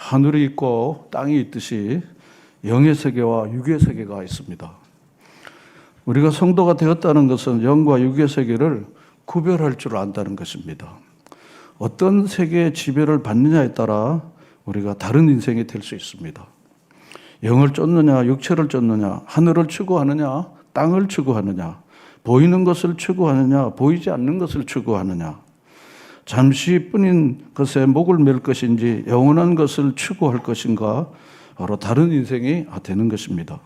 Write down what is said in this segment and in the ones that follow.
하늘이 있고 땅이 있듯이 영의 세계와 육의 세계가 있습니다. 우리가 성도가 되었다는 것은 영과 육의 세계를 구별할 줄 안다는 것입니다. 어떤 세계의 지배를 받느냐에 따라 우리가 다른 인생이 될 수 있습니다. 영을 쫓느냐, 육체를 쫓느냐, 하늘을 추구하느냐, 땅을 추구하느냐, 보이는 것을 추구하느냐, 보이지 않는 것을 추구하느냐, 잠시뿐인 것에 목을 맬 것인지 영원한 것을 추구할 것인가, 바로 다른 인생이 되는 것입니다.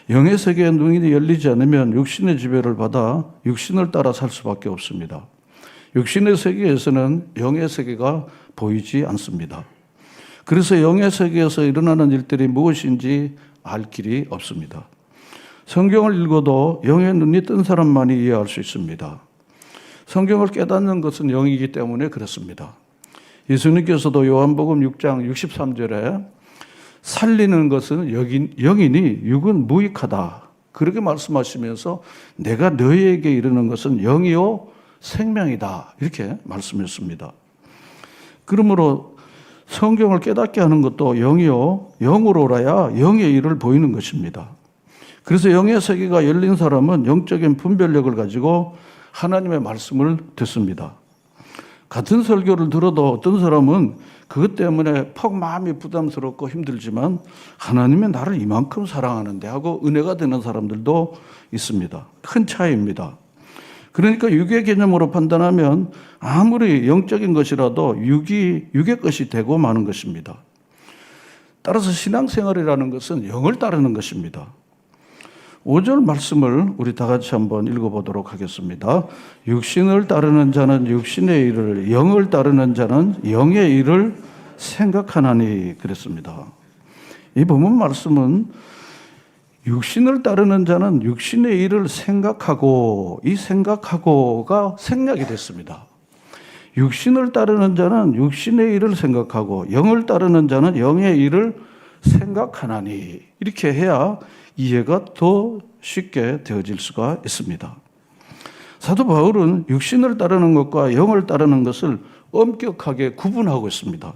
영의 세계에 눈이 열리지 않으면 육신의 지배를 받아 육신을 따라 살 수밖에 없습니다. 육신의 세계에서는 영의 세계가 보이지 않습니다. 그래서 영의 세계에서 일어나는 일들이 무엇인지 알 길이 없습니다. 성경을 읽어도 영의 눈이 뜬 사람만이 이해할 수 있습니다. 성경을 깨닫는 것은 영이기 때문에 그렇습니다. 예수님께서도 요한복음 6장 63절에 살리는 것은 영이니 육은 무익하다, 그렇게 말씀하시면서 내가 너희에게 이르는 것은 영이요 생명이다, 이렇게 말씀했습니다. 그러므로 성경을 깨닫게 하는 것도 영이요 영으로라야 영의 일을 보이는 것입니다. 그래서 영의 세계가 열린 사람은 영적인 분별력을 가지고 하나님의 말씀을 듣습니다. 같은 설교를 들어도 어떤 사람은 그것 때문에 퍽 마음이 부담스럽고 힘들지만 하나님이 나를 이만큼 사랑하는데 하고 은혜가 되는 사람들도 있습니다. 큰 차이입니다. 그러니까 육의 개념으로 판단하면 아무리 영적인 것이라도 육의 것이 되고 마는 것입니다. 따라서 신앙생활이라는 것은 영을 따르는 것입니다. 5절 말씀을 우리 다 같이 한번 읽어보도록 하겠습니다. 육신을 따르는 자는 육신의 일을, 영을 따르는 자는 영의 일을 생각하나니, 그랬습니다. 이 본문 말씀은 육신을 따르는 자는 육신의 일을 생각하고, 이 생각하고가 생략이 됐습니다. 육신을 따르는 자는 육신의 일을 생각하고, 영을 따르는 자는 영의 일을 생각하나니, 이렇게 해야 이해가 더 쉽게 되어질 수가 있습니다. 사도 바울은 육신을 따르는 것과 영을 따르는 것을 엄격하게 구분하고 있습니다.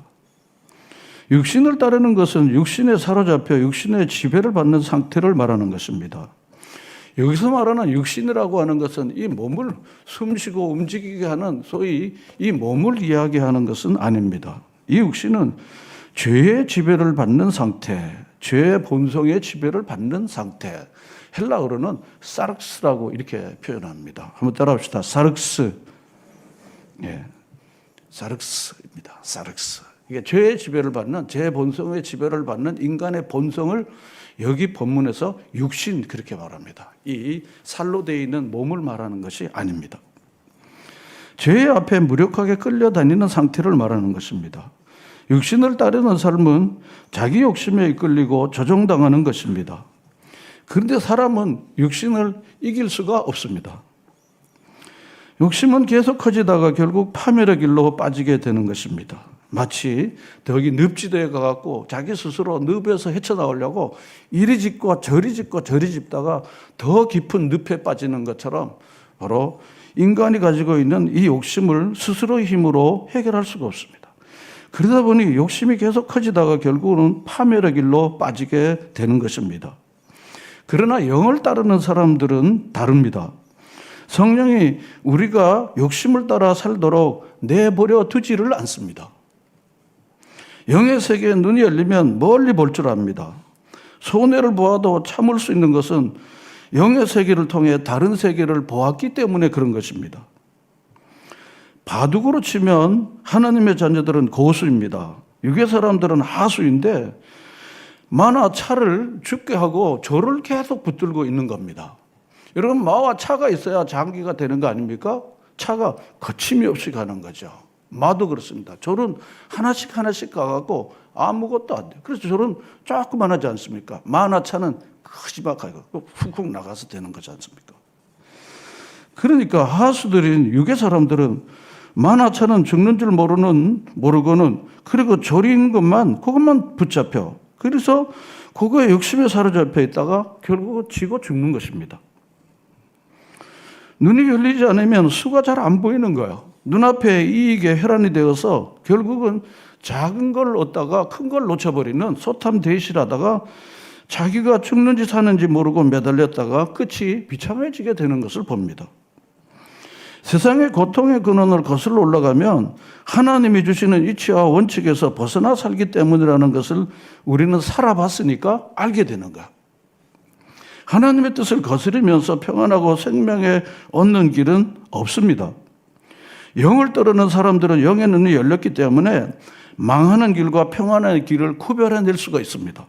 육신을 따르는 것은 육신에 사로잡혀 육신의 지배를 받는 상태를 말하는 것입니다. 여기서 말하는 육신이라고 하는 것은 이 몸을 숨쉬고 움직이게 하는 소위 이 몸을 이야기하는 것은 아닙니다. 이 육신은 죄의 지배를 받는 상태, 죄의 본성의 지배를 받는 상태, 헬라어로는 사르크스라고 이렇게 표현합니다. 한번 따라합시다. 사르크스. 예, 사르크스입니다. 사르크스. 이게 죄의 지배를 받는, 죄의 본성의 지배를 받는 인간의 본성을 여기 본문에서 육신, 그렇게 말합니다. 이 살로 되어 있는 몸을 말하는 것이 아닙니다. 죄의 앞에 무력하게 끌려다니는 상태를 말하는 것입니다. 육신을 따르는 삶은 자기 욕심에 이끌리고 조종당하는 것입니다. 그런데 사람은 육신을 이길 수가 없습니다. 욕심은 계속 커지다가 결국 파멸의 길로 빠지게 되는 것입니다. 마치 덕이 늪지대에 가갖고 자기 스스로 늪에서 헤쳐나오려고 이리 짚고 저리 짚고 저리 짚다가 더 깊은 늪에 빠지는 것처럼 바로 인간이 가지고 있는 이 욕심을 스스로의 힘으로 해결할 수가 없습니다. 그러다 보니 욕심이 계속 커지다가 결국은 파멸의 길로 빠지게 되는 것입니다. 그러나 영을 따르는 사람들은 다릅니다. 성령이 우리가 욕심을 따라 살도록 내버려 두지를 않습니다. 영의 세계에 눈이 열리면 멀리 볼 줄 압니다. 손해를 보아도 참을 수 있는 것은 영의 세계를 통해 다른 세계를 보았기 때문에 그런 것입니다. 바둑으로 치면 하나님의 자녀들은 고수입니다. 육의 사람들은 하수인데 마나 차를 죽게 하고 조를 계속 붙들고 있는 겁니다. 여러분, 마와 차가 있어야 장기가 되는 거 아닙니까? 차가 거침이 없이 가는 거죠. 마도 그렇습니다. 졸은 하나씩 하나씩 가갖고 아무것도 안 돼요. 그래서 졸은 조그만하지 않습니까? 마나 차는 크지막하고 훅훅 나가서 되는 거지 않습니까? 그러니까 하수들인 육의 사람들은 마나 차는 죽는 줄 모르고는 그리고 졸인 것만, 그것만 붙잡혀. 그래서 그거에 욕심에 사로잡혀 있다가 결국 지고 죽는 것입니다. 눈이 열리지 않으면 수가 잘 안 보이는 거예요. 눈앞에 이익에 혈안이 되어서 결국은 작은 걸 얻다가 큰 걸 놓쳐버리는 소탐대실하다가 자기가 죽는지 사는지 모르고 매달렸다가 끝이 비참해지게 되는 것을 봅니다. 세상의 고통의 근원을 거슬러 올라가면 하나님이 주시는 이치와 원칙에서 벗어나 살기 때문이라는 것을 우리는 살아봤으니까 알게 되는 거야. 하나님의 뜻을 거스르면서 평안하고 생명에 얻는 길은 없습니다. 영을 따르는 사람들은 영의 눈이 열렸기 때문에 망하는 길과 평안의 길을 구별해낼 수가 있습니다.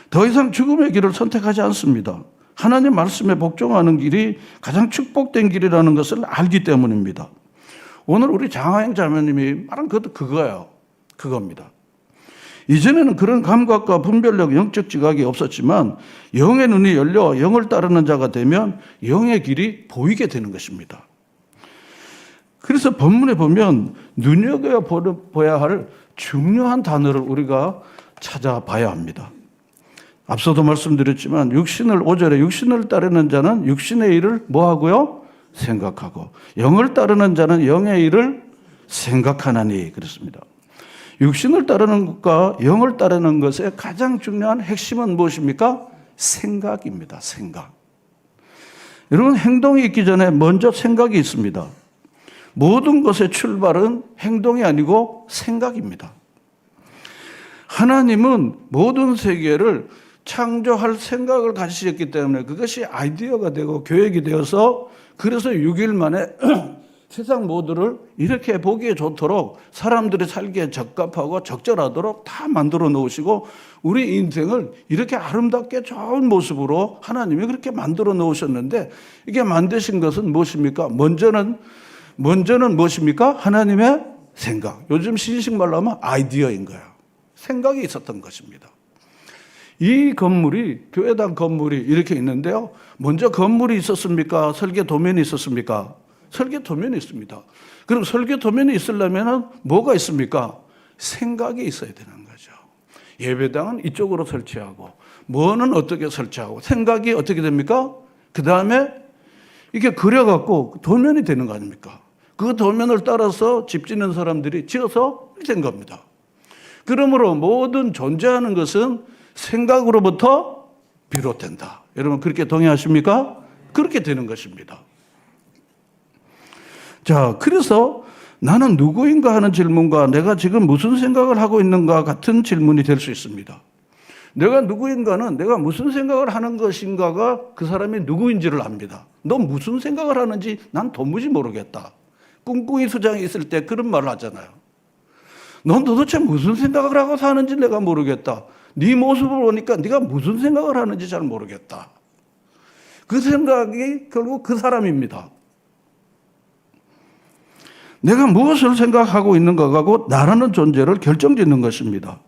더 이상 죽음의 길을 선택하지 않습니다. 하나님 말씀에 복종하는 길이 가장 축복된 길이라는 것을 알기 때문입니다. 오늘 우리 장하영 자매님이 말한 것도 그겁니다. 이전에는 그런 감각과 분별력, 영적 지각이 없었지만 영의 눈이 열려 영을 따르는 자가 되면 영의 길이 보이게 되는 것입니다. 그래서 본문에 보면 눈여겨봐야 할 중요한 단어를 우리가 찾아봐야 합니다. 앞서도 말씀드렸지만 5절에 육신을 따르는 자는 육신의 일을 뭐하고요? 생각하고 영을 따르는 자는 영의 일을 생각하나니 그랬습니다. 육신을 따르는 것과 영을 따르는 것의 가장 중요한 핵심은 무엇입니까? 생각입니다. 생각. 여러분 행동이 있기 전에 먼저 생각이 있습니다. 모든 것의 출발은 행동이 아니고 생각입니다. 하나님은 모든 세계를 창조할 생각을 가지셨기 때문에 그것이 아이디어가 되고 계획이 되어서 그래서 6일 만에 세상 모두를 이렇게 보기에 좋도록 사람들이 살기에 적합하고 적절하도록 다 만들어 놓으시고 우리 인생을 이렇게 아름답게 좋은 모습으로 하나님이 그렇게 만들어 놓으셨는데 이게 만드신 것은 무엇입니까? 먼저는 무엇입니까? 하나님의 생각. 요즘 신식말로 하면 아이디어인 거예요. 생각이 있었던 것입니다. 이 건물이 교회당 건물이 이렇게 있는데요. 먼저 건물이 있었습니까? 설계 도면이 있었습니까? 설계 도면이 있습니다. 그럼 설계 도면이 있으려면 뭐가 있습니까? 생각이 있어야 되는 거죠. 예배당은 이쪽으로 설치하고 뭐는 어떻게 설치하고 생각이 어떻게 됩니까? 그 다음에 이게 그려갖고 도면이 되는 거 아닙니까? 그 도면을 따라서 집 짓는 사람들이 지어서 된 겁니다. 그러므로 모든 존재하는 것은 생각으로부터 비롯된다. 여러분 그렇게 동의하십니까? 그렇게 되는 것입니다. 자, 그래서 나는 누구인가 하는 질문과 내가 지금 무슨 생각을 하고 있는가 같은 질문이 될 수 있습니다. 내가 누구인가는 내가 무슨 생각을 하는 것인가가 그 사람이 누구인지를 압니다. 너 무슨 생각을 하는지 난 도무지 모르겠다. 꿍꿍이 수장이 있을 때 그런 말을 하잖아요. 넌 도대체 무슨 생각을 하고 사는지 내가 모르겠다. 네 모습을 보니까 네가 무슨 생각을 하는지 잘 모르겠다. 그 생각이 결국 그 사람입니다. 내가 무엇을 생각하고 있는가가 곧 나라는 존재를 결정짓는 것입니다.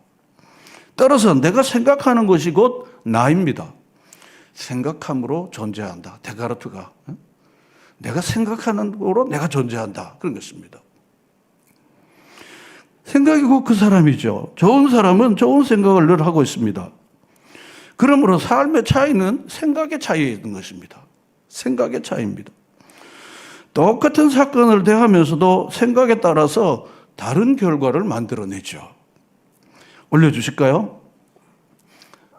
따라서 내가 생각하는 것이 곧 나입니다. 생각함으로 존재한다. 데카르트가. 내가 생각하는 거로 내가 존재한다. 그런 것입니다. 생각이 곧 그 사람이죠. 좋은 사람은 좋은 생각을 늘 하고 있습니다. 그러므로 삶의 차이는 생각의 차이에 있는 것입니다. 생각의 차이입니다. 똑같은 사건을 대하면서도 생각에 따라서 다른 결과를 만들어내죠. 올려주실까요?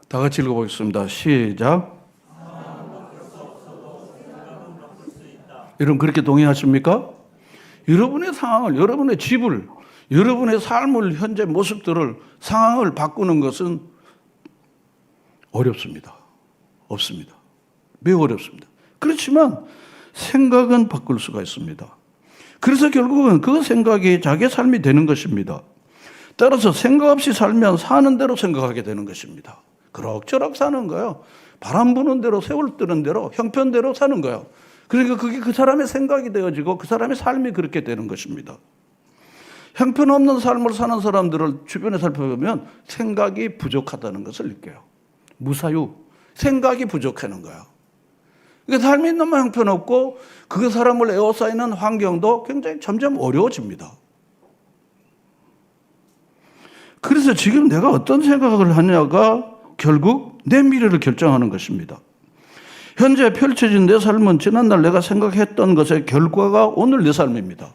다 같이 읽어보겠습니다. 시작. 여러분 그렇게 동의하십니까? 여러분의 상황을, 여러분의 집을, 여러분의 삶을, 현재 모습들을, 상황을 바꾸는 것은 어렵습니다. 없습니다. 매우 어렵습니다. 그렇지만 생각은 바꿀 수가 있습니다. 그래서 결국은 그 생각이 자기의 삶이 되는 것입니다. 따라서 생각 없이 살면 사는 대로 생각하게 되는 것입니다. 그럭저럭 사는 거예요. 바람 부는 대로, 세월 뜨는 대로, 형편대로 사는 거예요. 그러니까 그게 그 사람의 생각이 되어지고 그 사람의 삶이 그렇게 되는 것입니다. 형편없는 삶을 사는 사람들을 주변에 살펴보면 생각이 부족하다는 것을 느껴요. 무사유, 생각이 부족하는 거예요. 그러니까 삶이 너무 형편없고 그 사람을 에워싸이는 환경도 굉장히 점점 어려워집니다. 그래서 지금 내가 어떤 생각을 하냐가 결국 내 미래를 결정하는 것입니다. 현재 펼쳐진 내 삶은 지난날 내가 생각했던 것의 결과가 오늘 내 삶입니다.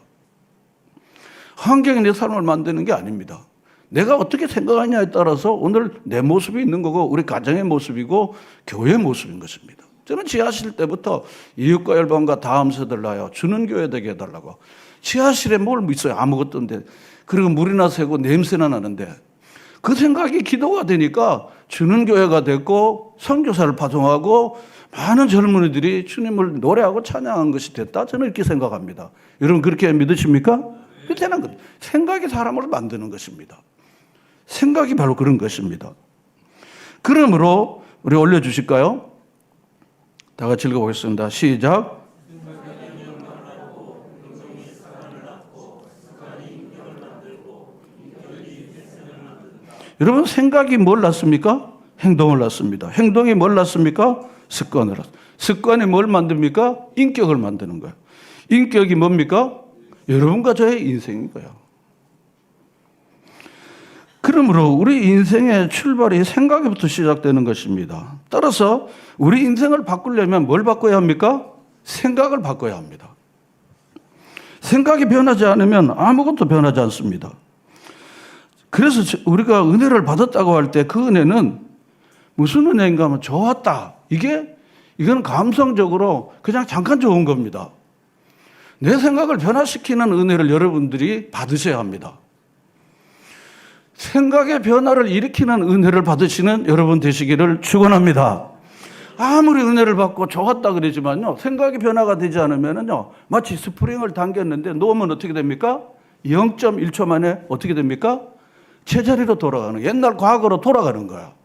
환경이 내 삶을 만드는 게 아닙니다. 내가 어떻게 생각하냐에 따라서 오늘 내 모습이 있는 거고 우리 가정의 모습이고 교회의 모습인 것입니다. 저는 지하실 때부터 이웃과 열방과 다음 세대를 하여 주는 교회 되게 해달라고. 지하실에 뭘 있어요? 아무것도 없는데. 그리고 물이나 새고 냄새나 나는데. 그 생각이 기도가 되니까 주는 교회가 됐고 선교사를 파송하고 많은 젊은이들이 주님을 노래하고 찬양한 것이 됐다. 저는 이렇게 생각합니다. 여러분 그렇게 믿으십니까? 그때는 생각이 사람을 만드는 것입니다. 생각이 바로 그런 것입니다. 그러므로 우리 올려주실까요? 다 같이 읽어보겠습니다. 시작. 여러분 생각이 뭘 낳습니까? 행동을 낳습니다. 행동이 뭘 낳습니까? 습관을 낳습니다. 습관이 뭘 만듭니까? 인격을 만드는 거예요. 인격이 뭡니까? 여러분과 저의 인생인 거예요. 그러므로 우리 인생의 출발이 생각부터 시작되는 것입니다. 따라서 우리 인생을 바꾸려면 뭘 바꿔야 합니까? 생각을 바꿔야 합니다. 생각이 변하지 않으면 아무것도 변하지 않습니다. 그래서 우리가 은혜를 받았다고 할 때 그 은혜는 무슨 은혜인가 하면 좋았다. 이건 감성적으로 그냥 잠깐 좋은 겁니다. 내 생각을 변화시키는 은혜를 여러분들이 받으셔야 합니다. 생각의 변화를 일으키는 은혜를 받으시는 여러분 되시기를 축원합니다. 아무리 은혜를 받고 좋았다 그러지만요, 생각이 변화가 되지 않으면요, 마치 스프링을 당겼는데 놓으면 어떻게 됩니까? 0.1초 만에 어떻게 됩니까? 제자리로 돌아가는, 옛날 과거로 돌아가는 거야.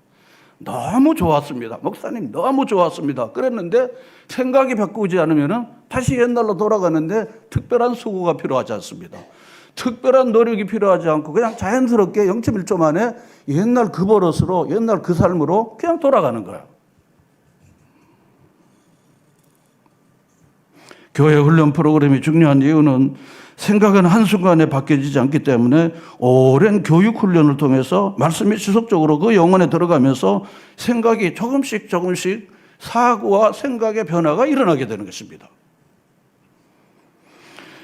너무 좋았습니다. 목사님 너무 좋았습니다. 그랬는데 생각이 바꾸지 않으면 다시 옛날로 돌아가는데 특별한 수고가 필요하지 않습니다. 특별한 노력이 필요하지 않고 그냥 자연스럽게 0.1초 만에 옛날 그 버릇으로, 옛날 그 삶으로 그냥 돌아가는 거야. 교회 훈련 프로그램이 중요한 이유는 생각은 한순간에 바뀌어지지 않기 때문에 오랜 교육 훈련을 통해서 말씀이 지속적으로 그 영혼에 들어가면서 생각이 조금씩 사고와 생각의 변화가 일어나게 되는 것입니다.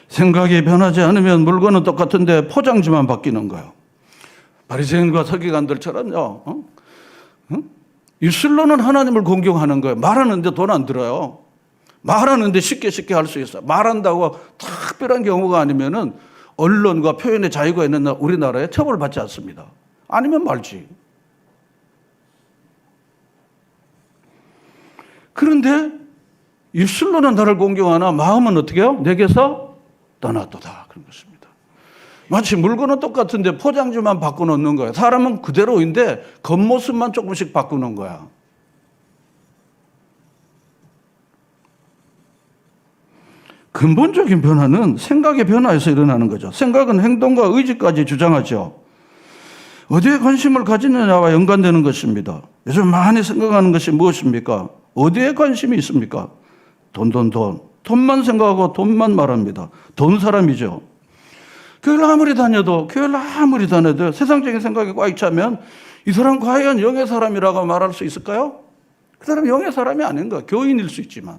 생각이 변하지 않으면 물건은 똑같은데 포장지만 바뀌는 거예요. 바리새인과 서기관들처럼요. 입술로는 하나님을 공경하는 거예요. 말하는데 돈 안 들어요. 말하는데 쉽게 할 수 있어요. 말한다고 특별한 경우가 아니면은 언론과 표현의 자유가 있는 우리나라에 처벌받지 않습니다. 아니면 말지. 그런데 입술로는 나를 공경하나 마음은 어떻게 해요? 내게서 떠났도다. 그런 것입니다. 마치 물건은 똑같은데 포장지만 바꿔놓는 거예요. 사람은 그대로인데 겉모습만 조금씩 바꾸는 거야. 근본적인 변화는 생각의 변화에서 일어나는 거죠. 생각은 행동과 의지까지 주장하죠. 어디에 관심을 가지느냐와 연관되는 것입니다. 요즘 많이 생각하는 것이 무엇입니까? 어디에 관심이 있습니까? 돈. 돈만 생각하고 돈만 말합니다. 돈 사람이죠. 교회를 아무리 다녀도 세상적인 생각이 꽉 차면 이 사람 과연 영의 사람이라고 말할 수 있을까요? 그 사람 영의 사람이 아닌 거야. 교인일 수 있지만.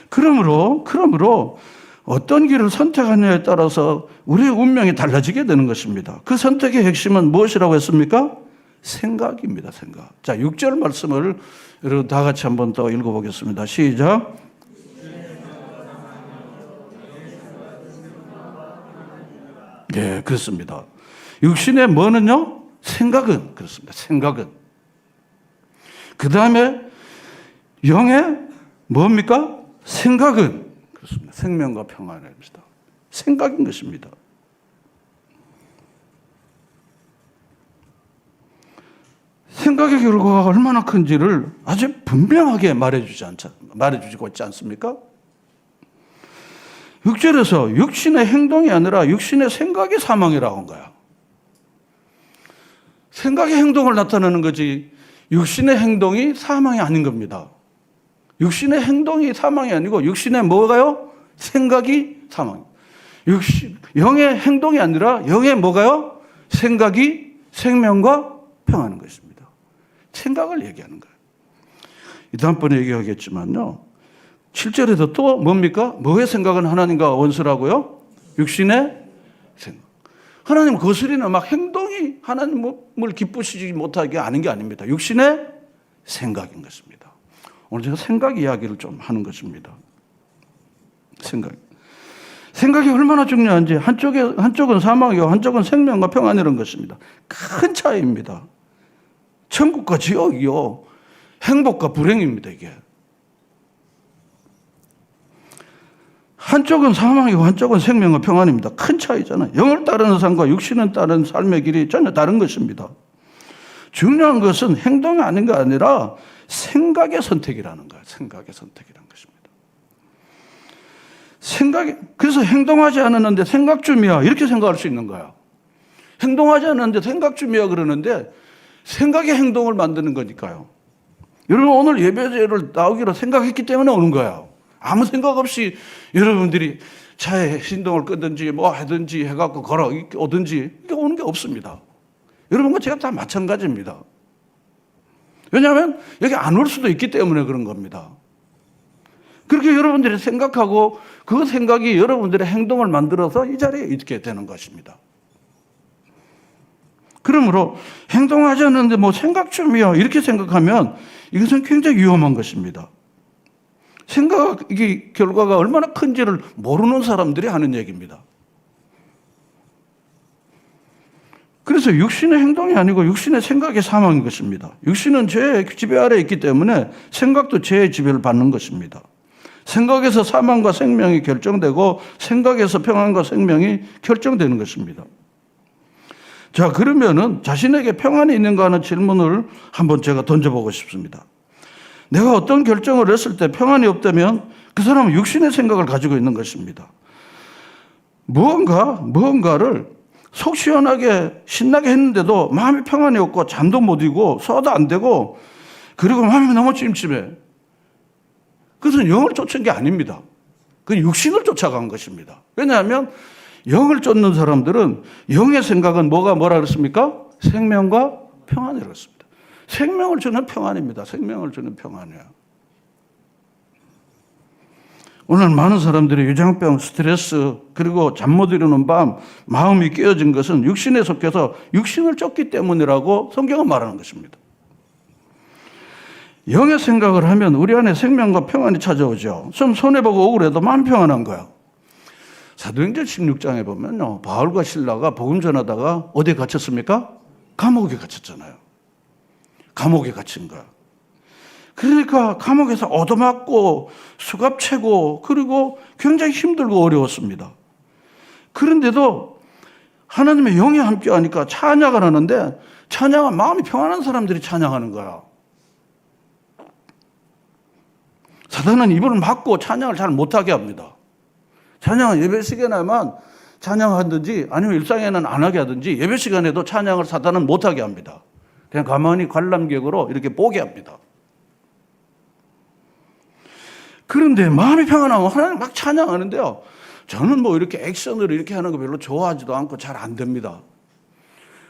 그러므로 어떤 길을 선택하느냐에 따라서 우리의 운명이 달라지게 되는 것입니다. 그 선택의 핵심은 무엇이라고 했습니까? 생각입니다. 생각. 자, 6절 말씀을 여러분 다 같이 한번 더 읽어보겠습니다. 시작. 예, 그렇습니다. 육신의 뭐는요? 생각은 그렇습니다. 생각은. 그 다음에 영의 뭡니까? 생각은 그렇습니다. 생명과 평안입니다. 생각인 것입니다. 생각의 결과가 얼마나 큰지를 아주 분명하게 말해주고 있지 않습니까? 6절에서 육신의 행동이 아니라 육신의 생각이 사망이라고 한 거야. 생각의 행동을 나타내는 거지 육신의 행동이 사망이 아닌 겁니다. 육신의 행동이 사망이 아니고 육신의 뭐가요? 생각이 사망. 영의 행동이 아니라 영의 뭐가요? 생각이 생명과 평안인 것입니다. 생각을 얘기하는 거예요. 다음번에 얘기하겠지만요. 7절에서 또 뭡니까? 뭐의 생각은 하나님과 원수라고요? 육신의 생각. 하나님 거스리는 막 행동이 하나님을 기쁘시지 못하게 하는 게 아닙니다. 육신의 생각인 것입니다. 오늘 제가 생각 이야기를 좀 하는 것입니다. 생각이 얼마나 중요한지 한쪽은 사망이고 한쪽은 생명과 평안이라는 것입니다. 큰 차이입니다. 천국과 지옥이요. 행복과 불행입니다, 이게. 한쪽은 사망이고 한쪽은 생명과 평안입니다. 큰 차이잖아요. 영을 따르는 삶과 육신을 따르는 삶의 길이 전혀 다른 것입니다. 중요한 것은 행동이 아닌 게 아니라 생각의 선택이라는 거예요. 생각의 선택이라는 것입니다. 그래서 행동하지 않았는데 생각쯤이야. 이렇게 생각할 수 있는 거야. 행동하지 않았는데 생각쯤이야 그러는데 생각의 행동을 만드는 거니까요. 여러분 오늘 예배제를 나오기로 생각했기 때문에 오는 거예요. 아무 생각 없이 여러분들이 차에 신동을 끄든지 뭐 하든지 해갖고 걸어 오든지 이게 오는 게 없습니다. 여러분과 제가 다 마찬가지입니다. 왜냐하면 여기 안 올 수도 있기 때문에 그런 겁니다. 그렇게 여러분들이 생각하고 그 생각이 여러분들의 행동을 만들어서 이 자리에 있게 되는 것입니다. 그러므로 행동하지 않는데 뭐 생각쯤이야 이렇게 생각하면 이것은 굉장히 위험한 것입니다. 생각의 결과가 얼마나 큰지를 모르는 사람들이 하는 얘기입니다. 그래서 육신의 행동이 아니고 육신의 생각의 사망인 것입니다. 육신은 죄의 지배 아래에 있기 때문에 생각도 죄의 지배를 받는 것입니다. 생각에서 사망과 생명이 결정되고 생각에서 평안과 생명이 결정되는 것입니다. 자, 그러면은 자신에게 평안이 있는가 하는 질문을 한번 제가 던져보고 싶습니다. 내가 어떤 결정을 했을 때 평안이 없다면 그 사람은 육신의 생각을 가지고 있는 것입니다. 무언가를 속 시원하게 신나게 했는데도 마음이 평안이 없고 잠도 못 이고 소화도 안 되고 그리고 마음이 너무 찜찜해. 그것은 영을 쫓은 게 아닙니다. 그건 육신을 쫓아간 것입니다. 왜냐하면 영을 쫓는 사람들은 영의 생각은 뭐라 그랬습니까? 생명과 평안이라고 했습니다. 생명을 주는 평안입니다. 생명을 주는 평안이에요. 오늘 많은 사람들이 위장병, 스트레스, 그리고 잠 못 이루는 밤, 마음이 깨어진 것은 육신에 속해서 육신을 쫓기 때문이라고 성경은 말하는 것입니다. 영의 생각을 하면 우리 안에 생명과 평안이 찾아오죠. 좀 손해보고 억울해도 마음 평안한 거예요. 사도행전 16장에 보면요, 바울과 실라가 복음 전하다가 어디에 갇혔습니까? 감옥에 갇혔잖아요. 감옥에 갇힌 거야. 그러니까 감옥에서 얻어맞고 수갑채고 그리고 굉장히 힘들고 어려웠습니다. 그런데도 하나님의 영이 함께하니까 찬양을 하는데 찬양은 마음이 평안한 사람들이 찬양하는 거야. 사단은 입을 막고 찬양을 잘 못하게 합니다. 찬양은 예배 시간에만 찬양하든지 아니면 일상에는 안 하게 하든지 예배 시간에도 찬양을 사단은 못하게 합니다. 그냥 가만히 관람객으로 이렇게 보게 합니다. 그런데 마음이 평안하면 하나님 막 찬양하는데요. 저는 뭐 이렇게 액션으로 이렇게 하는 거 별로 좋아하지도 않고 잘 안 됩니다.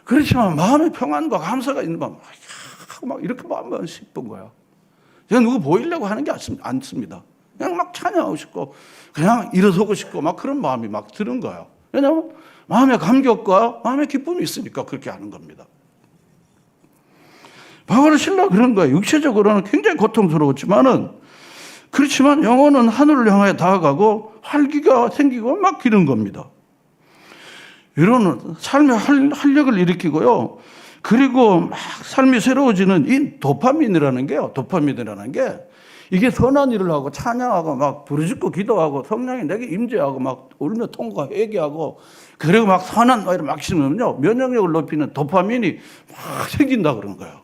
그렇지만 마음의 평안과 감사가 있는 마음, 막 이렇게 마음만 싶은 거야. 제가 누구 보이려고 하는 게 않습니다. 그냥 막 찬양하고 싶고, 그냥 일어서고 싶고, 막 그런 마음이 막 드는 거예요. 왜냐하면 마음의 감격과 마음의 기쁨이 있으니까 그렇게 하는 겁니다. 바울을 실라 그런 거예요. 육체적으로는 굉장히 고통스러웠지만은, 그렇지만 영혼은 하늘을 향해 다가가고 활기가 생기고 막 기는 겁니다. 이런 삶의 활력을 일으키고요. 그리고 막 삶이 새로워지는 이 도파민이라는 게요. 도파민이라는 게 이게 선한 일을 하고 찬양하고 막 부르짖고 기도하고 성령이 내게 임재하고 막 울며 통과 회개하고 그리고 막 선한 말을 막 심으면요. 면역력을 높이는 도파민이 막 생긴다 그런 거예요.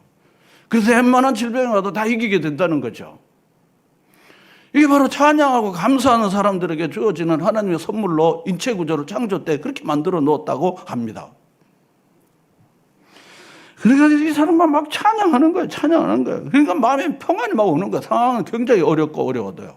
그래서 웬만한 질병이 와도 다 이기게 된다는 거죠. 이게 바로 찬양하고 감사하는 사람들에게 주어지는 하나님의 선물로 인체 구조를 창조 때 그렇게 만들어 놓았다고 합니다. 그러니까 이 사람만 막 찬양하는 거예요. 찬양하는 거예요. 그러니까 마음에 평안이 막 오는 거예요. 상황은 굉장히 어렵고 어려워도요.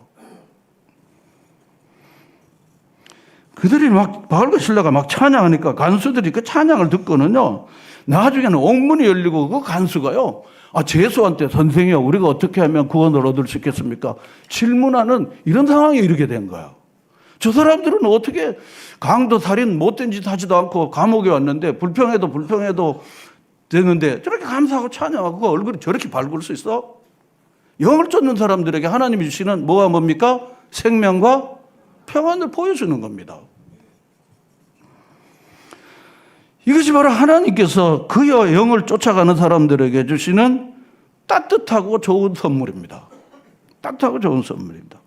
그들이 막 바울과 실라가 막 찬양하니까 간수들이 그 찬양을 듣고는요. 나중에는 옥문이 열리고 그 간수가요. 제수한테 선생이요. 우리가 어떻게 하면 구원을 얻을 수 있겠습니까? 질문하는 이런 상황에 이르게 된 거예요. 저 사람들은 어떻게 강도 살인 못된 짓 하지도 않고 감옥에 왔는데 불평해도 되는데 저렇게 감사하고 찬양하고 그 얼굴이 저렇게 밝을 수 있어? 영을 쫓는 사람들에게 하나님이 주시는 뭐가 뭡니까? 생명과 평안을 보여주는 겁니다. 이것이 바로 하나님께서 그의 영을 쫓아가는 사람들에게 주시는 따뜻하고 좋은 선물입니다. 따뜻하고 좋은 선물입니다.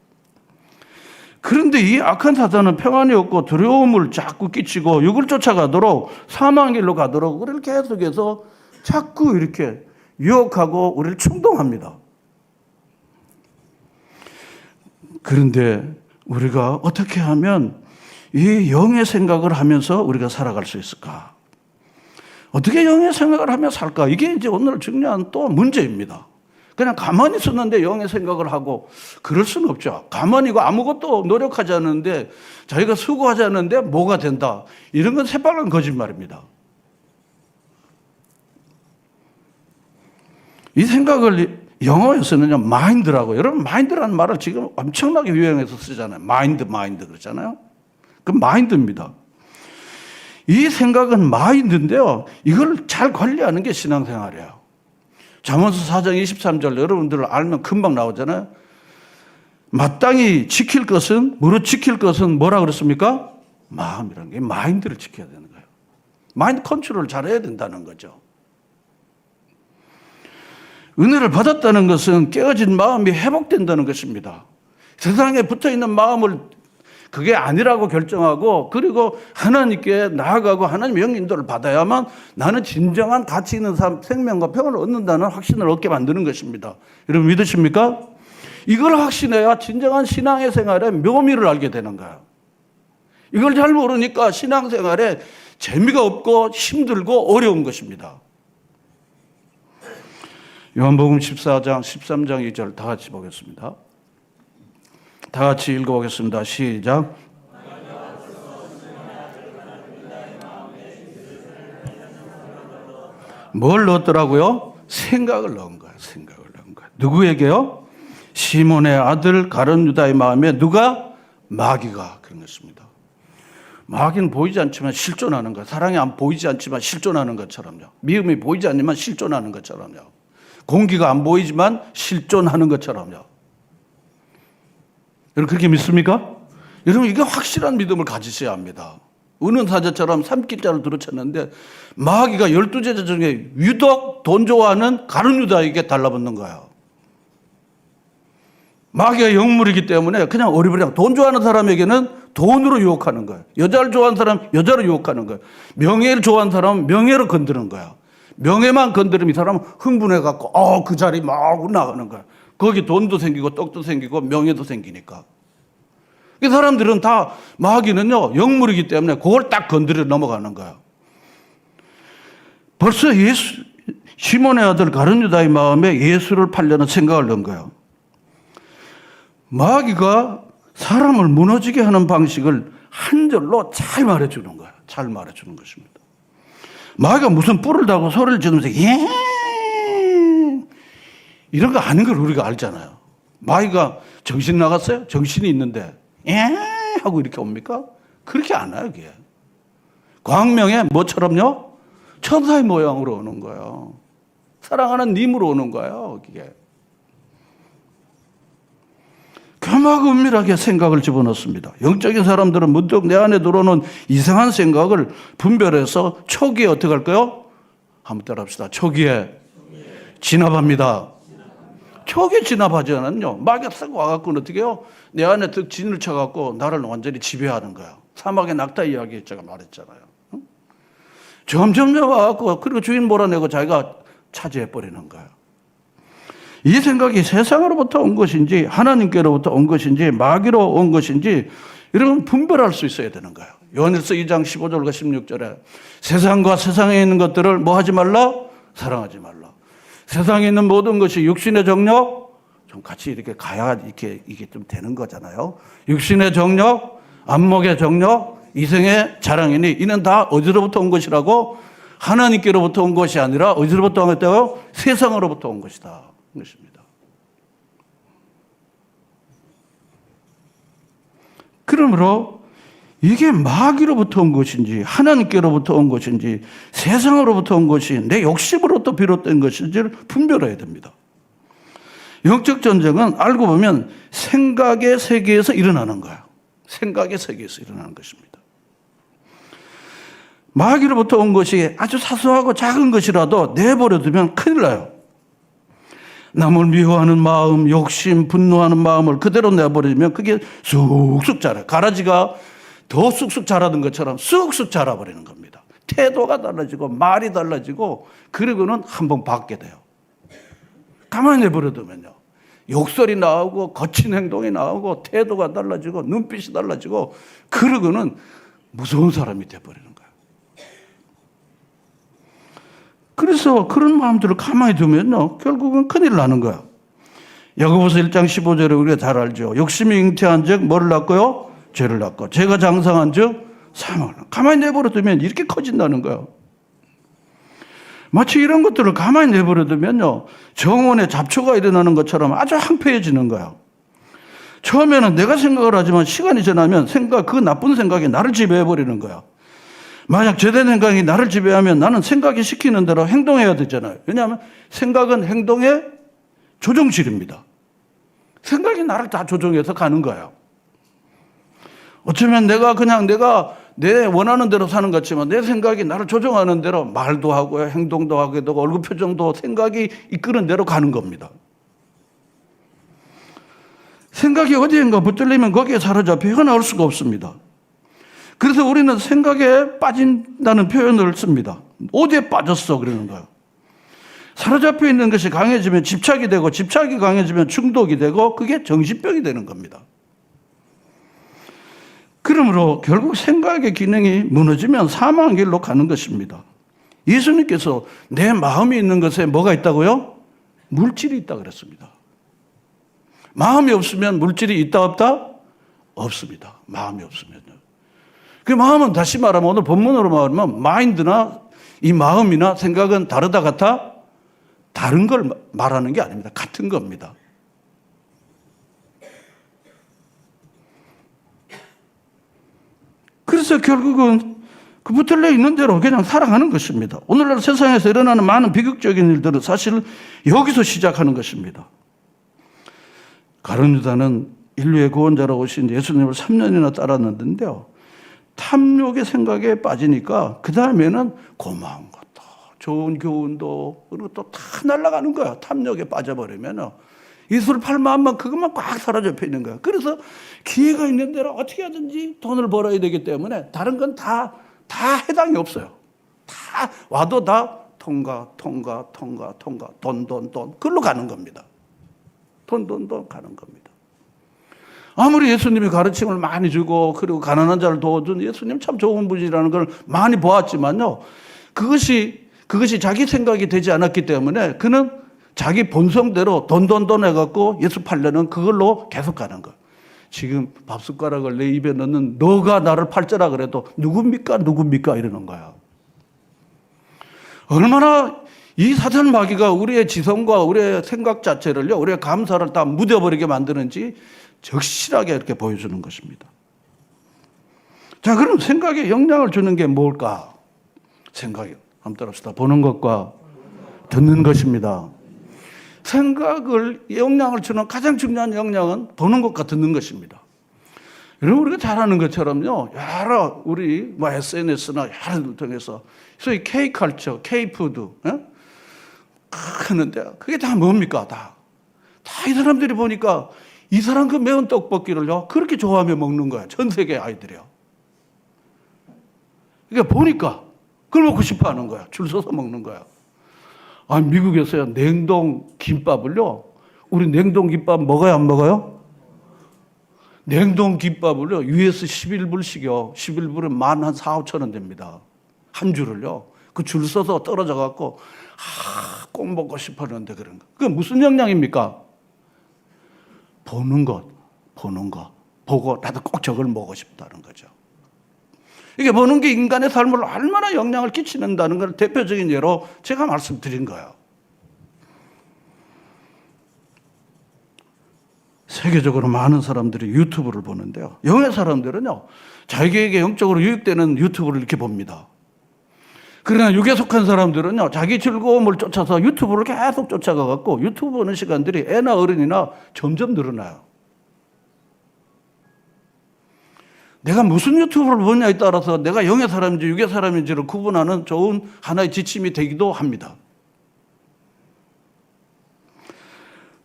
그런데 이 악한 사단은 평안이 없고 두려움을 자꾸 끼치고 육을 쫓아가도록 사망의 길로 가도록 우리를 계속해서 자꾸 이렇게 유혹하고 우리를 충동합니다. 그런데 우리가 어떻게 하면 이 영의 생각을 하면서 우리가 살아갈 수 있을까? 어떻게 영의 생각을 하며 살까? 이게 이제 오늘 중요한 또 문제입니다. 그냥 가만히 있었는데 영의 생각을 하고 그럴 수는 없죠. 가만히고 아무것도 노력하지 않는데 자기가 수고하지 않는데 뭐가 된다. 이런 건 새빨간 거짓말입니다. 이 생각을 영어에서는요, 마인드라고. 여러분, 마인드라는 말을 지금 엄청나게 유행해서 쓰잖아요. 마인드 그러잖아요. 그 마인드입니다. 이 생각은 마인드인데요, 이걸 잘 관리하는 게 신앙생활이에요. 잠언서 4장 23절 여러분들 알면 금방 나오잖아요. 마땅히 지킬 것은, 무릇 지킬 것은 뭐라 그랬습니까? 마음이라는 게 마인드를 지켜야 되는 거예요. 마인드 컨트롤을 잘해야 된다는 거죠. 은혜를 받았다는 것은 깨어진 마음이 회복된다는 것입니다. 세상에 붙어있는 마음을 그게 아니라고 결정하고 그리고 하나님께 나아가고 하나님의 영 인도를 받아야만 나는 진정한 가치 있는 삶, 생명과 평안을 얻는다는 확신을 얻게 만드는 것입니다. 여러분 믿으십니까? 이걸 확신해야 진정한 신앙의 생활의 묘미를 알게 되는 거예요. 이걸 잘 모르니까 신앙생활에 재미가 없고 힘들고 어려운 것입니다. 요한복음 14장 13장 2절 다 같이 보겠습니다. 다 같이 읽어보겠습니다. 시작. 뭘 넣었더라고요? 생각을 넣은 거예요. 생각을 넣은 거예요. 누구에게요? 시몬의 아들 가룟 유다의 마음에 누가? 마귀가 그런 것입니다. 마귀는 보이지 않지만 실존하는 것. 사랑이 안 보이지 않지만 실존하는 것처럼요. 미움이 보이지 않지만 실존하는 것처럼요. 공기가 안 보이지만 실존하는 것처럼요. 여러분 그렇게 믿습니까? 여러분 이게 확실한 믿음을 가지셔야 합니다. 은은사자처럼 삼킬자를 들어쳤는데 마귀가 12제자 중에 유독 돈 좋아하는 가룟 유다에게 달라붙는 거예요. 마귀가 영물이기 때문에 그냥 어리버리하고 돈 좋아하는 사람에게는 돈으로 유혹하는 거예요. 여자를 좋아하는 사람 여자로 유혹하는 거예요. 명예를 좋아하는 사람은 명예로 건드는 거예요. 명예만 건드리면 이 사람은 흥분해갖고 그 자리 막 나가는 거예요. 거기 돈도 생기고 떡도 생기고 명예도 생기니까. 이 사람들은 다 마귀는요 영물이기 때문에 그걸 딱 건드려 넘어가는 거예요. 벌써 시몬의 아들 가룟 유다의 마음에 예수를 팔려는 생각을 넣은 거예요. 마귀가 사람을 무너지게 하는 방식을 한 절로 잘 말해주는 거예요. 잘 말해주는 것입니다. 마귀가 무슨 뿔을 달고 소리를 지르면서 이런 거 아닌 걸 우리가 알잖아요. 마귀가 정신 나갔어요? 정신이 있는데 하고 이렇게 옵니까? 그렇게 안 와요. 이게 광명에 뭐처럼요? 천사의 모양으로 오는 거예요. 사랑하는 님으로 오는 거예요. 이게 교묘하고 은밀하게 생각을 집어넣습니다. 영적인 사람들은 문득 내 안에 들어오는 이상한 생각을 분별해서 초기에 어떻게 할까요? 한번 따라합시다. 초기에 진압합니다. 초기에 진압하지 않았요. 마귀가 싹 와갖고는 어떻게 해요? 내 안에 득 진을 쳐갖고 나를 완전히 지배하는 거야. 사막의 낙타 이야기 제가 말했잖아요. 응? 점점 와갖고 그리고 주인 몰아내고 자기가 차지해버리는 거예요. 이 생각이 세상으로부터 온 것인지 하나님께로부터 온 것인지 마귀로 온 것인지 이런 분별할 수 있어야 되는 거예요. 요한일서 2장 15절과 16절에 세상과 세상에 있는 것들을 뭐 하지 말라? 사랑하지 말라. 세상에 있는 모든 것이 육신의 정욕 좀 같이 이렇게 가야 이게 좀 되는 거잖아요. 육신의 정욕, 안목의 정욕, 이생의 자랑이니 이는 다 어디로부터 온 것이라고? 하나님께로부터 온 것이 아니라 어디로부터 온 것이다요? 세상으로부터 온 것이다. 것입니다. 그러므로 이게 마귀로부터 온 것인지 하나님께로부터 온 것인지 세상으로부터 온 것이 내 욕심으로부터 비롯된 것인지를 분별해야 됩니다. 영적 전쟁은 알고 보면 생각의 세계에서 일어나는 거예요. 생각의 세계에서 일어나는 것입니다. 마귀로부터 온 것이 아주 사소하고 작은 것이라도 내버려두면 큰일 나요. 남을 미워하는 마음, 욕심, 분노하는 마음을 그대로 내버리면 그게 쑥쑥 자라요. 가라지가 더 쑥쑥 자라는 것처럼 쑥쑥 자라버리는 겁니다. 태도가 달라지고 말이 달라지고 그러고는 한번 받게 돼요. 가만히 내버려두면요. 욕설이 나오고 거친 행동이 나오고 태도가 달라지고 눈빛이 달라지고 그러고는 무서운 사람이 돼버리는 거예요. 그래서 그런 마음들을 가만히 두면요. 결국은 큰일 나는 거예요. 야고보서 1장 15절에 우리가 잘 알죠. 욕심이 잉태한 즉 뭐를 낳고요? 죄를 낳고 죄가 장성한 즉 사망을. 가만히 내버려두면 이렇게 커진다는 거예요. 마치 이런 것들을 가만히 내버려두면요. 정원에 잡초가 일어나는 것처럼 아주 황폐해지는 거예요. 처음에는 내가 생각을 하지만 시간이 지나면 그 나쁜 생각이 나를 지배해버리는 거예요. 만약 제대로 생각이 나를 지배하면 나는 생각이 시키는 대로 행동해야 되잖아요. 왜냐하면 생각은 행동의 조종실입니다. 생각이 나를 다 조종해서 가는 거예요. 어쩌면 내가 내 원하는 대로 사는 것 같지만 내 생각이 나를 조종하는 대로 말도 하고 행동도 하게 되고 얼굴 표정도 생각이 이끄는 대로 가는 겁니다. 생각이 어디인가 붙들리면 거기에 사로잡혀 헤어나올 수가 없습니다. 그래서 우리는 생각에 빠진다는 표현을 씁니다. 어디에 빠졌어 그러는 거예요. 사로잡혀 있는 것이 강해지면 집착이 되고 집착이 강해지면 중독이 되고 그게 정신병이 되는 겁니다. 그러므로 결국 생각의 기능이 무너지면 사망의 길로 가는 것입니다. 예수님께서 내 마음이 있는 것에 뭐가 있다고요? 물질이 있다 그랬습니다. 마음이 없으면 물질이 있다 없다? 없습니다. 마음이 없으면요. 그 마음은 다시 말하면 오늘 본문으로 말하면 마인드나 이 마음이나 생각은 다르다 같아? 다른 걸 말하는 게 아닙니다. 같은 겁니다. 그래서 결국은 그 붙들려 있는 대로 그냥 살아가는 것입니다. 오늘날 세상에서 일어나는 많은 비극적인 일들은 사실 여기서 시작하는 것입니다. 가룟 유다는 인류의 구원자로 오신 예수님을 3년이나 따랐는데요. 탐욕의 생각에 빠지니까 그 다음에는 고마운 것도 좋은 교훈도 그리고 또 다 날아가는 거야. 탐욕에 빠져버리면 예수를 팔 마음만 그것만 꽉 사로잡혀 있는 거야. 그래서 기회가 있는 대로 어떻게 하든지 돈을 벌어야 되기 때문에 다른 건 다 해당이 없어요. 다 와도 다 통과 돈 그걸로 가는 겁니다. 돈 가는 겁니다. 아무리 예수님이 가르침을 많이 주고 그리고 가난한 자를 도와준 예수님 참 좋은 분이라는 걸 많이 보았지만요. 그것이 자기 생각이 되지 않았기 때문에 그는 자기 본성대로 돈 해갖고 예수 팔려는 그걸로 계속 가는 거예요. 지금 밥숟가락을 내 입에 넣는 너가 나를 팔자라 그래도 누굽니까 이러는 거야. 얼마나 이 사탄 마귀가 우리의 지성과 우리의 생각 자체를요, 우리의 감사를 다 묻어버리게 만드는지 적실하게 이렇게 보여주는 것입니다. 자, 그럼 생각에 영향을 주는 게 뭘까? 생각이 한번 따라합시다. 보는 것과 듣는 것입니다. 생각을 영향을 주는 가장 중요한 영향은 보는 것과 듣는 것입니다. 여러분 우리가 잘 아는 것처럼요. 여러 우리 SNS나 여러 들 통해서 소위 K컬처, K푸드 하는데 그게 다 뭡니까? 다 이 사람들이 보니까 이 사람 그 매운 떡볶이를요 그렇게 좋아하며 먹는 거야. 전 세계 아이들이요. 그러니까 보니까 그걸 먹고 싶어 하는 거야. 줄 서서 먹는 거야. 미국에서요, 냉동 김밥을요, 우리 냉동 김밥 먹어요, 안 먹어요? 냉동 김밥을요, US 11불씩요, 11불은 14,000원 됩니다. 한 줄을요. 그 줄 서서 떨어져 갖고, 꼭 먹고 싶어 하는데 그런 거. 그게 무슨 영향입니까? 보는 것. 보고 나도 꼭 저걸 먹고 싶다는 거죠. 이게 보는 게 인간의 삶을 얼마나 영향을 끼치는다는 걸 대표적인 예로 제가 말씀드린 거예요. 세계적으로 많은 사람들이 유튜브를 보는데요. 영의 사람들은요, 자기에게 영적으로 유익되는 유튜브를 이렇게 봅니다. 그러나 육에 속한 사람들은요, 자기 즐거움을 쫓아서 유튜브를 계속 쫓아가갖고 유튜브 보는 시간들이 애나 어른이나 점점 늘어나요. 내가 무슨 유튜브를 보냐에 따라서 내가 영의 사람인지 육의 사람인지를 구분하는 좋은 하나의 지침이 되기도 합니다.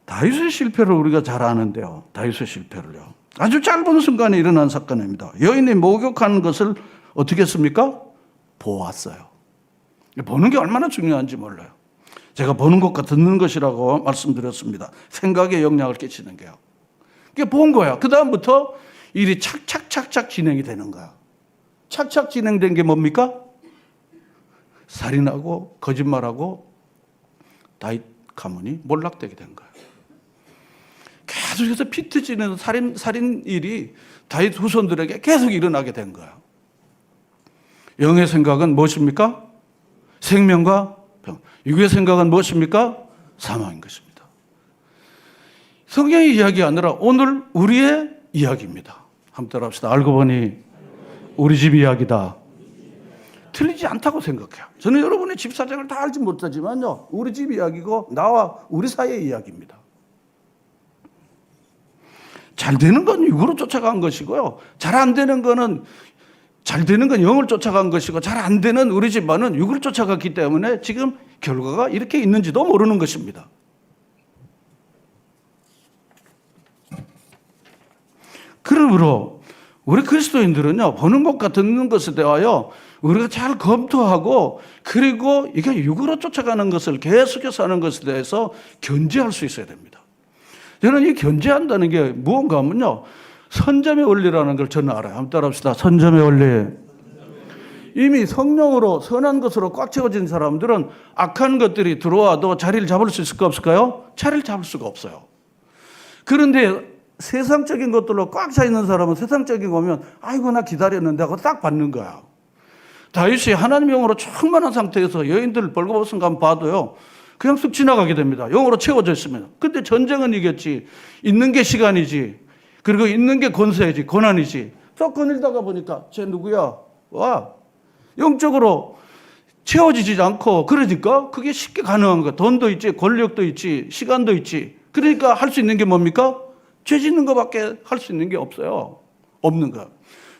다윗의 실패를 우리가 잘 아는데요. 다윗의 실패를요. 아주 짧은 순간에 일어난 사건입니다. 여인이 목욕하는 것을 어떻게 했습니까? 보았어요. 보는 게 얼마나 중요한지 몰라요. 제가 보는 것과 듣는 것이라고 말씀드렸습니다. 생각에 영향을 끼치는 게요. 그게 본 거야. 그 다음부터 일이 착착착착 진행이 되는 거야. 착착 진행된 게 뭡니까? 살인하고 거짓말하고 다윗 가문이 몰락되게 된 거야. 계속해서 피 터지는 살인 일이 다윗 후손들에게 계속 일어나게 된 거야. 영의 생각은 무엇입니까? 생명과 병. 육의 생각은 무엇입니까? 사망인 것입니다. 성경의 이야기 아니라 오늘 우리의 이야기입니다. 한번 따라합시다. 알고 보니 우리 집 이야기다. 틀리지 않다고 생각해요. 저는 여러분의 집 사정을 다 알지 못하지만요, 우리 집 이야기고 나와 우리 사이의 이야기입니다. 잘 되는 건 육으로 쫓아간 것이고요, 잘 안 되는 거는, 잘 되는 건 영을 쫓아간 것이고 잘 안 되는 우리 집안은 육을 쫓아갔기 때문에 지금 결과가 이렇게 있는지도 모르는 것입니다. 그러므로 우리 그리스도인들은요, 보는 것과 듣는 것에 대하여 우리가 잘 검토하고, 그리고 이게 육으로 쫓아가는 것을 계속해서 하는 것에 대해서 견제할 수 있어야 됩니다. 저는 이 견제한다는 게 무언가 하면요, 선점의 원리라는 걸 저는 알아요. 한번 따라합시다. 선점의 원리. 이미 성령으로 선한 것으로 꽉 채워진 사람들은 악한 것들이 들어와도 자리를 잡을 수 있을까 없을까요? 자리를 잡을 수가 없어요. 그런데 세상적인 것들로 꽉 차 있는 사람은 세상적인 거 오면 아이고 나 기다렸는데 하고 딱 받는 거야. 다윗이 하나님 영으로 충만한 상태에서 여인들 벌거벗은 감 봐도요, 그냥 쓱 지나가게 됩니다. 영으로 채워져 있으면. 근데 전쟁은 이겼지. 있는 게 시간이지. 그리고 있는 게 권세이지, 권한이지. 쏙 거닐다가 보니까 쟤 누구야? 와. 영적으로 채워지지 않고, 그러니까 그게 쉽게 가능한 거야. 돈도 있지, 권력도 있지, 시간도 있지. 그러니까 할 수 있는 게 뭡니까? 죄 짓는 것밖에 할 수 있는 게 없어요. 없는 거.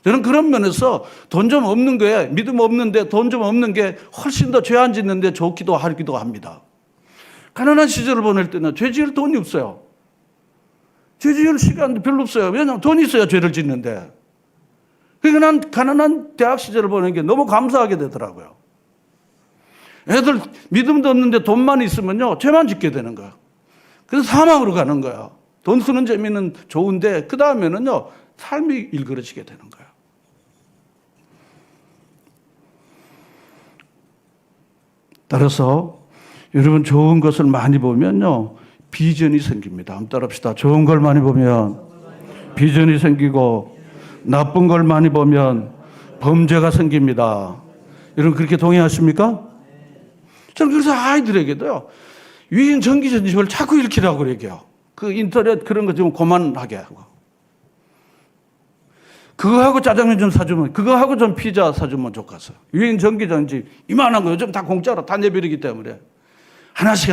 저는 그런 면에서 돈 좀 없는 거에, 믿음 없는데 돈 좀 없는 게 훨씬 더 죄 안 짓는데 좋기도 하기도 합니다. 가난한 시절을 보낼 때는 죄 지을 돈이 없어요. 죄 지을 시간도 별로 없어요. 왜냐하면 돈이 있어야 죄를 짓는데. 그러니까 난 가난한 대학 시절을 보낸 게 너무 감사하게 되더라고요. 애들 믿음도 없는데 돈만 있으면요, 죄만 짓게 되는 거야. 그래서 사망으로 가는 거야. 돈 쓰는 재미는 좋은데 그 다음에는요, 삶이 일그러지게 되는 거야. 따라서 여러분, 좋은 것을 많이 보면요, 비전이 생깁니다. 한번 따라합시다. 좋은 걸 많이 보면 비전이 생기고, 나쁜 걸 많이 보면 범죄가 생깁니다. 여러분, 그렇게 동의하십니까? 저는 그래서 아이들에게도요, 유인 전기 전집을 자꾸 일으키라고 얘기해요. 그 인터넷 그런 거 좀 그만하게 하고, 그거하고 짜장면 좀 사주면, 그거하고 좀 피자 사주면 좋겠어. 유인 전기 전집 이만한 거 요즘 다 공짜로 다 내버리기 때문에 하나씩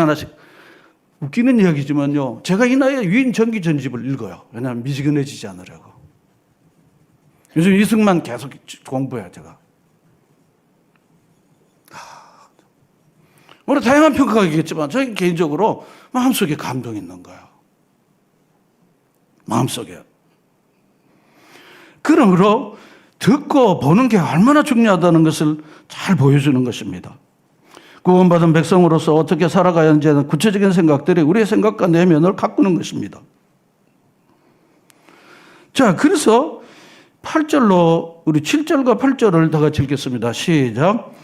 웃기는 이야기지만요, 제가 이 나이에 유인 전기 전집을 읽어요. 왜냐하면 미지근해지지 않으려고. 요즘 이승만 계속 공부해요, 제가. 물론 다양한 평가가 있겠지만 저희 개인적으로 마음속에 감동이 있는 거예요. 마음속에. 그러므로 듣고 보는 게 얼마나 중요하다는 것을 잘 보여주는 것입니다. 구원받은 백성으로서 어떻게 살아가야 하는지는 구체적인 생각들이 우리의 생각과 내면을 가꾸는 것입니다. 자, 그래서 8절로 우리 7절과 8절을 다 같이 읽겠습니다. 시작.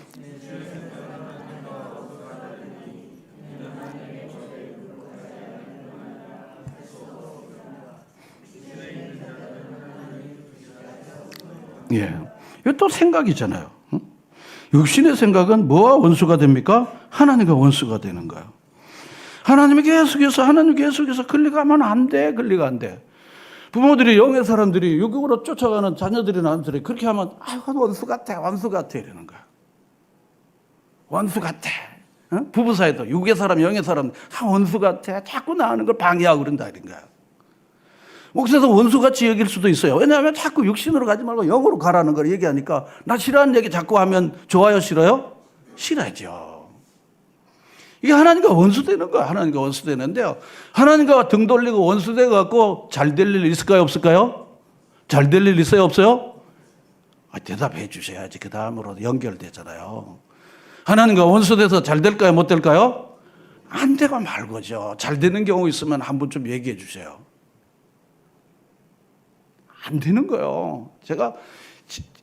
예. 이거 또 생각이잖아요. 육신의 생각은 뭐와 원수가 됩니까? 하나님과 원수가 되는 거예요. 하나님 계속해서 끌려가면 안 돼. 부모들이 영의 사람들이 유격으로 쫓아가는 자녀들이 나한테 그렇게 하면 원수 같아, 원수 같아 이러는 거야. 원수 같아. 부부 사이도 육의 사람, 영의 사람 원수 같아. 자꾸 나하는 걸 방해하고 그런다 이런 거야. 목사에서 원수같이 여길 수도 있어요. 왜냐하면 자꾸 육신으로 가지 말고 영으로 가라는 걸 얘기하니까 나 싫어하는 얘기 자꾸 하면 좋아요, 싫어요? 싫어하죠. 이게 하나님과 원수되는 거야. 하나님과 원수되는데요. 하나님과 등 돌리고 원수돼 갖고 잘 될 일 있을까요, 없을까요? 잘 될 일 있어요, 없어요? 대답해 주셔야지 그 다음으로 연결되잖아요. 하나님과 원수돼서 잘 될까요, 못 될까요? 안 되고 말고죠. 잘 되는 경우 있으면 한 번 좀 얘기해 주세요. 안 되는 거예요. 제가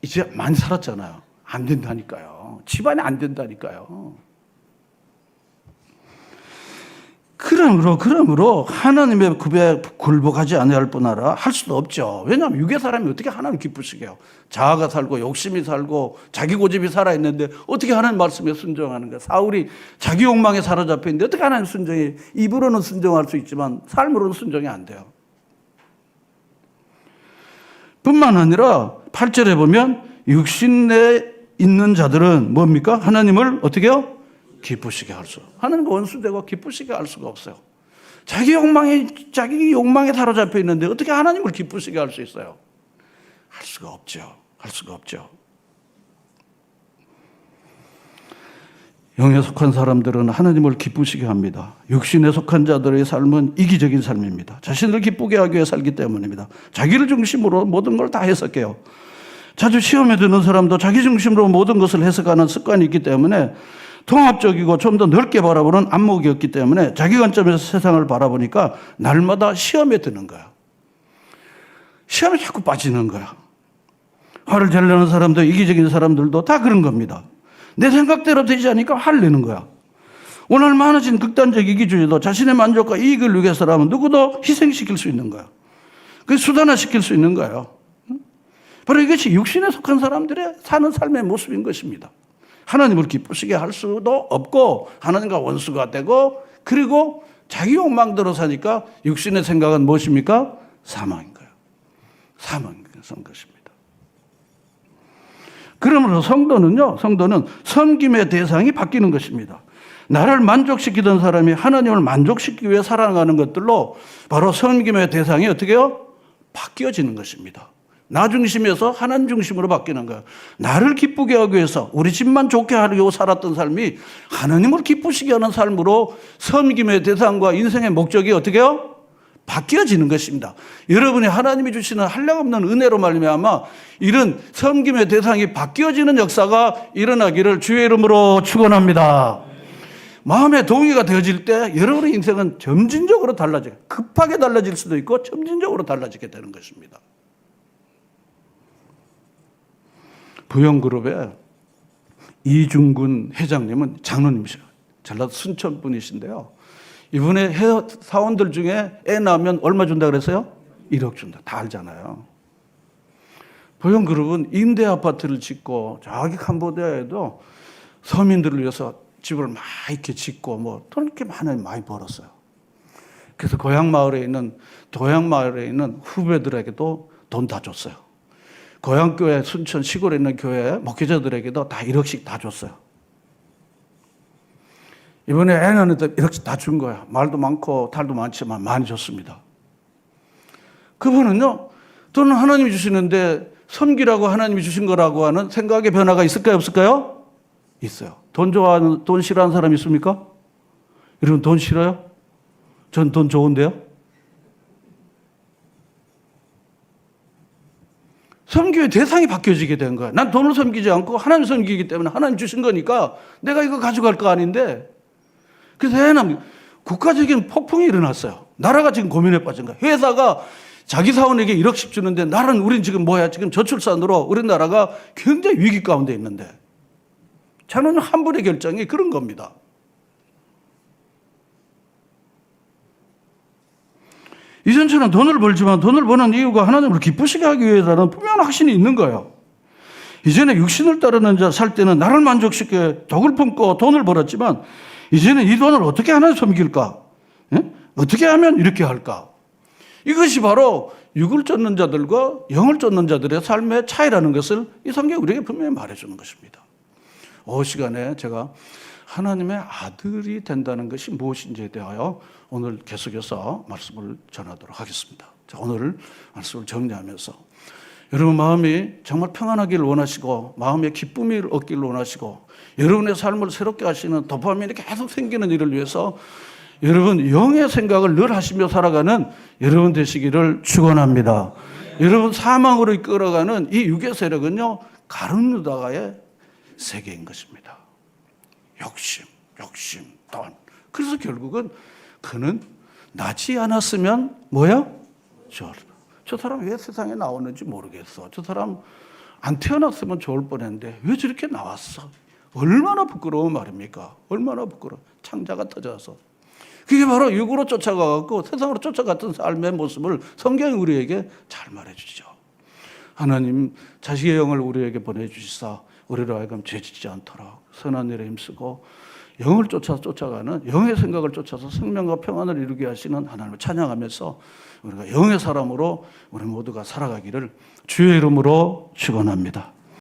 이제 많이 살았잖아요. 안 된다니까요. 집안이 안 된다니까요. 그러므로 하나님의 급에 굴복하지 아니할 뿐아라 할 수도 없죠. 왜냐하면 육의 사람이 어떻게 하나님 기쁘시게 해요. 자아가 살고 욕심이 살고 자기 고집이 살아있는데 어떻게 하나님 말씀에 순종하는 거예요. 사울이 자기 욕망에 사로잡혀 있는데 어떻게 하나님 순종해. 입으로는 순종할 수 있지만 삶으로는 순종이 안 돼요. 뿐만 아니라 8절에 보면 육신 내에 있는 자들은 뭡니까? 하나님을 어떻게 해요? 기쁘시게 할 수. 하나님과 원수되고 기쁘시게 할 수가 없어요. 자기 욕망에 사로잡혀 있는데 어떻게 하나님을 기쁘시게 할 수 있어요? 할 수가 없죠. 할 수가 없죠. 영에 속한 사람들은 하나님을 기쁘시게 합니다. 육신에 속한 자들의 삶은 이기적인 삶입니다. 자신을 기쁘게 하기 위해 살기 때문입니다. 자기를 중심으로 모든 걸 다 해석해요. 자주 시험에 드는 사람도 자기 중심으로 모든 것을 해석하는 습관이 있기 때문에 통합적이고 좀 더 넓게 바라보는 안목이었기 때문에 자기 관점에서 세상을 바라보니까 날마다 시험에 드는 거야. 시험에 자꾸 빠지는 거야. 화를 잘 내는 사람도 이기적인 사람들도 다 그런 겁니다. 내 생각대로 되지 않으니까 화를 내는 거야. 오늘 많아진 극단적 이기주의도 자신의 만족과 이익을 위해서라면 누구도 희생시킬 수 있는 거야. 그게 수단화시킬 수 있는 거예요. 바로 이것이 육신에 속한 사람들의 사는 삶의 모습인 것입니다. 하나님을 기쁘시게 할 수도 없고 하나님과 원수가 되고 그리고 자기 욕망대로 사니까 육신의 생각은 무엇입니까? 사망인 거예요. 사망인 것입니다. 그러므로 성도는 섬김의 대상이 바뀌는 것입니다. 나를 만족시키던 사람이 하나님을 만족시키기 위해 살아가는 것들로 바로 섬김의 대상이 어떻게 해요? 바뀌어지는 것입니다. 나 중심에서 하나님 중심으로 바뀌는 거예요. 나를 기쁘게 하기 위해서 우리 집만 좋게 하려고 살았던 삶이 하나님을 기쁘시게 하는 삶으로 섬김의 대상과 인생의 목적이 어떻게 해요? 바뀌어지는 것입니다. 여러분이 하나님이 주시는 한량없는 은혜로 말미암아 이런 섬김의 대상이 바뀌어지는 역사가 일어나기를 주의 이름으로 축원합니다. 마음의 동의가 되어질 때 여러분의 인생은 점진적으로 달라져요. 급하게 달라질 수도 있고 점진적으로 달라지게 되는 것입니다. 부영그룹의 이중근 회장님은 장로님이셔요. 전라도 순천 분이신데요. 이분의 사원들 중에 애 낳으면 얼마 준다 그랬어요? 1억 준다. 다 알잖아요. 부영그룹은 임대 아파트를 짓고 저기 캄보디아에도 서민들을 위해서 집을 막 이렇게 짓고 돈 이렇게 많이 벌었어요. 그래서 도양 마을에 있는 후배들에게도 돈 다 줬어요. 고향교회 순천 시골에 있는 교회 목회자들에게도 다 1억씩 다 줬어요. 이번에 애 낳는데 1억씩 다 준 거야. 말도 많고 탈도 많지만 많이 줬습니다. 그분은요, 돈은 하나님이 주시는데 섬기라고 하나님이 주신 거라고 하는 생각의 변화가 있을까요, 없을까요? 있어요. 돈 싫어하는 사람 있습니까? 여러분 돈 싫어요? 전 돈 좋은데요? 섬기의 대상이 바뀌어지게 된 거야. 난 돈을 섬기지 않고 하나님 섬기기 때문에 하나님 주신 거니까 내가 이거 가져갈 거 아닌데. 그래서 국가적인 폭풍이 일어났어요. 나라가 지금 고민에 빠진 거야. 회사가 자기 사원에게 1억씩 주는데 우린 지금 지금 저출산으로 우리나라가 굉장히 위기 가운데 있는데. 저는 한 분의 결정이 그런 겁니다. 이전처럼 돈을 벌지만 돈을 버는 이유가 하나님을 기쁘시게 하기 위해서라는 분명한 확신이 있는 거예요. 이전에 육신을 따르는 자 살 때는 나를 만족시켜 독을 품고 돈을 벌었지만 이제는 이 돈을 어떻게 하나님 섬길까? 예? 어떻게 하면 이렇게 할까? 이것이 바로 육을 쫓는 자들과 영을 쫓는 자들의 삶의 차이라는 것을 이 성경이 우리에게 분명히 말해주는 것입니다. 시간에 제가 하나님의 아들이 된다는 것이 무엇인지에 대하여 오늘 계속해서 말씀을 전하도록 하겠습니다. 자, 오늘 말씀을 정리하면서 여러분 마음이 정말 평안하기를 원하시고 마음의 기쁨을 얻기를 원하시고 여러분의 삶을 새롭게 하시는 도파민이 계속 생기는 일을 위해서 여러분 영의 생각을 늘 하시며 살아가는 여러분 되시기를 축원합니다. 여러분 사망으로 이끌어가는 이 육의 세력은요, 가룟 유다가의 세계인 것입니다. 욕심, 돈. 그래서 결국은 그는 나지 않았으면 뭐야? 저 사람 왜 세상에 나오는지 모르겠어. 저 사람 안 태어났으면 좋을 뻔했는데 왜 저렇게 나왔어? 얼마나 부끄러운 말입니까? 얼마나 부끄러워. 창자가 터져서. 그게 바로 육으로 쫓아가고 세상으로 쫓아갔던 삶의 모습을 성경이 우리에게 잘 말해주죠. 하나님 자식의 영을 우리에게 보내주시사 우리로 하여금 죄짓지 않도록 선한 일에 힘쓰고 영을 쫓아가는 영의 생각을 쫓아서 생명과 평안을 이루게 하시는 하나님을 찬양하면서 우리가 영의 사람으로 우리 모두가 살아가기를 주의 이름으로 축원합니다.